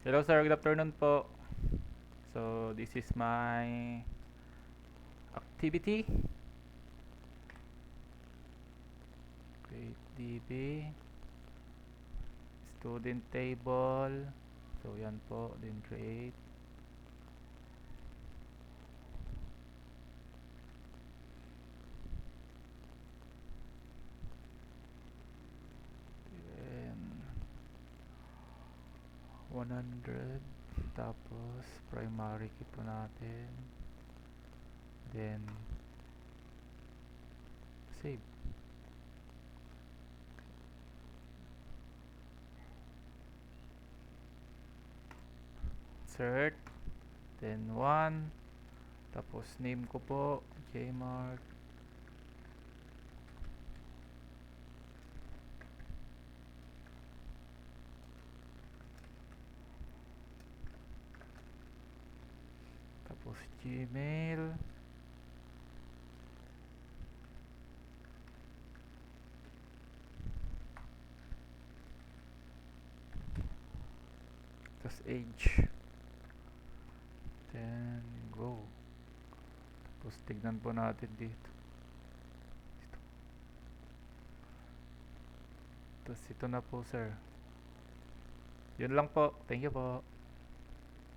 Hello sir, good afternoon po. So this is my activity. Create DB. Student table. So yan po, then create. Then 100. Tapos primary key po natin. Then save. Insert. Then 1. Tapos name ko po Jmark. Tapos Gmail. Tapos age. Then go. Tapos tignan po natin dito. Tapos ito na po sir. Yun lang po. Thank you po.